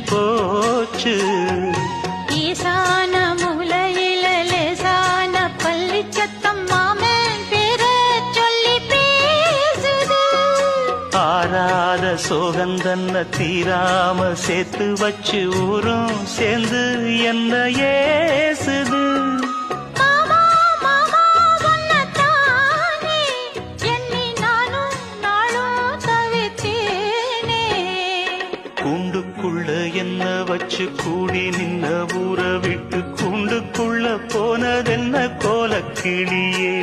போச்சு. ஈசான மூலையில லேசான பள்ளி சத்தம் மாமன் பேர சொல்லி பேசுது. ஆறாத சோகந்தன்ன தீராம சேர்த்து வச்சு ஊரும் சேர்ந்து என்ன ஏசுது. மாமா மாமா சொன்னதானே எண்ணி நானும் நாளும் தவித்தேனே. கூண்டுக்குள்ள என்ன வச்சு கூடி நின்ன ஊற விட்டு கூண்டுக்குள்ள போனதென்ன கோலக்கிளியே.